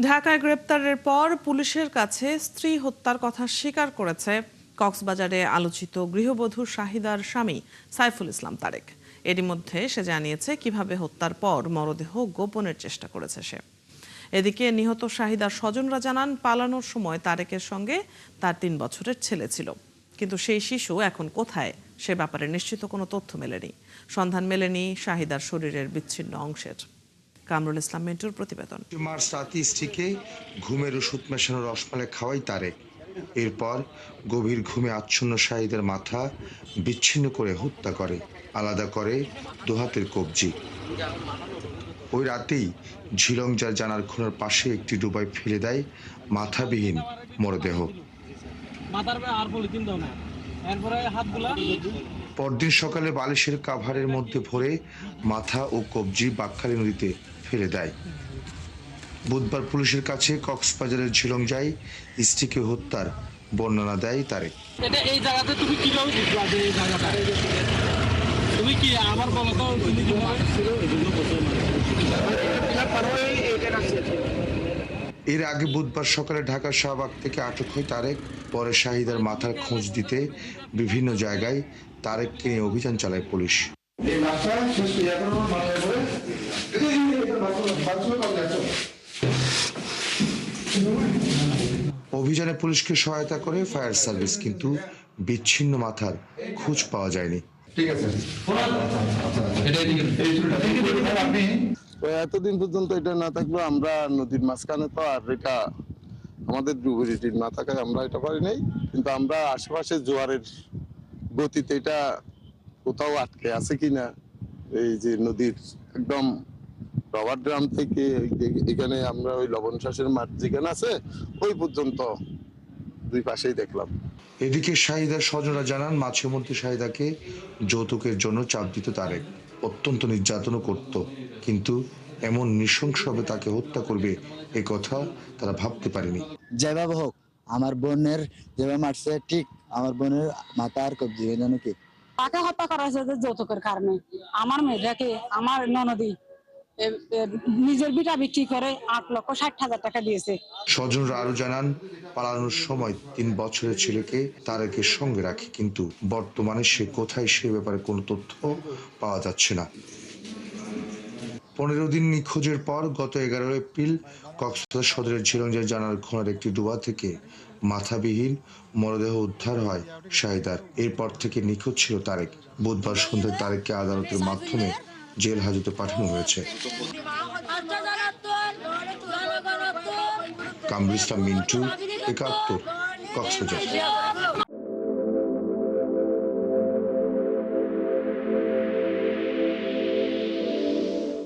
ঢাকায় গ্রেপ্তারের পর পুলিশের কাছে স্ত্রী হত্যার কথা স্বীকার করেছে কক্সবাজারে আলোচিত গৃহবধূ শাহিদার স্বামী সাইফুল ইসলাম তারেক। এরই মধ্যে সে জানিয়েছে কিভাবে হত্যার পর মরদেহ গোপনের চেষ্টা করেছে সে। এদিকে নিহত শাহিদার স্বজনরা জানান, পালানোর সময় তারেকের সঙ্গে তার 3 বছরের ছেলে ছিল, কিন্তু সেই শিশু এখন কোথায় সে ব্যাপারে নিশ্চিত কোনো তথ্য মেলেনি। সন্ধান মেলেনি শাহিদার শরীরের বিচ্ছিন্ন অংশের। কামরুল ইসলাম মিন্টুর প্রতিবেদন। মার্চ রাতে স্ত্রীকে ঘুমের ওষুধ মেশানো রসমালাই খাওয়াই তারেক। এরপর গভীর ঘুমে আচ্ছন্ন শাহিদের মাথা বিচ্ছিন্ন করে হত্যা করে, আলাদা করে দুহাতের কবজি। ওই রাতেই ঝিলংজার জানার খুনার পাশে একটি ডুবায় ফেলে দেয় মাথাবিহীন মরদেহ। পরদিন সকালে বালিশের কাভারের মধ্যে ভরে মাথা ও কবজি বাঁকখালী নদীতে ফেলে দেয়। বুধবার পুলিশের কাছে কক্সবাজারের ঝিলংজায় স্ত্রীকে হত্যার বর্ণনা দেয় তারেক। এই জায়গাতে তুমি কিভাবে বুঝলা যে এই জায়গাটা? তুমি কি আমার বলো তো এর আগে বুধবার সকালে ঢাকার শাহবাগ থেকে আটক হয় তারেক। পরে শাহিদার মাথার খোঁজ দিতে বিভিন্ন জায়গায় তারেককে নিয়ে অভিযান চালায় পুলিশ। অভিযানে পুলিশকে সহায়তা করে ফায়ার সার্ভিস, কিন্তু বিচ্ছিন্ন মাথার খোঁজ পাওয়া যায়নি। এতদিন পর্যন্ত এটা না থাকলো, আমরা নদীর মাঝখানে তো আর এটা আমাদের ডুবুরিটির না থাকায় আমরা এটা পারি নাই, কিন্তু আমরা আশেপাশে জোয়ারের গতিতে এটা কোথাও আটকে আছে কিনা, এই যে নদীর একদম রবার ড্রাম থেকে এখানে আমরা ওই লবণ চাষের মাঠ যেখানে আছে ওই পর্যন্ত দুই পাশেই দেখলাম। এদিকে শাহিদার স্বজনরা জানান, মাঝে মধ্যে শাহিদাকে যৌতুকের জন্য চাপ দিত তারেক, অত্যন্ত নির্যাতনও করত, কিন্তু এমন নৃশংসভাবে তাকে হত্যা করবে এ কথা তারা ভাবতে পারেনি। যেভাবে হোক আমার বোনের যেভাবে মারছে, ঠিক আমার বোনের মাথা আর কবজি জানো কি তাকে হত্যা করা হয়েছে যৌতুকের কারণে। আমার মেয়েটাকে আমার ননদি নিজের বিটা বিক্রি করে 8,60,000 টাকা দিয়েছে। স্বজনরা আরো জানান, পালানোর সময় 3 বছরের ছেলেকে তারেকের সঙ্গে রাখে, কিন্তু বর্তমানে সে কোথায় সে ব্যাপারে কোনো তথ্য পাওয়া যাচ্ছে না। 15 দিন নিখোঁজের পর গত 11 এপ্রিল কক্সবাজার সদরের ঝিলংজার জানার খোনার একটি ডুবা থেকে মাথাবিহীন মরদেহ উদ্ধার হয় শাহিদার। এরপর থেকে নিখোঁজ ছিল তারেক। বুধবার সন্ধ্যায় তারেককে আদালতের মাধ্যমে জেল হাজতে পাঠানো হয়েছে। কামরুল ইসলাম মিন্টু, 71, কক্সবাজার।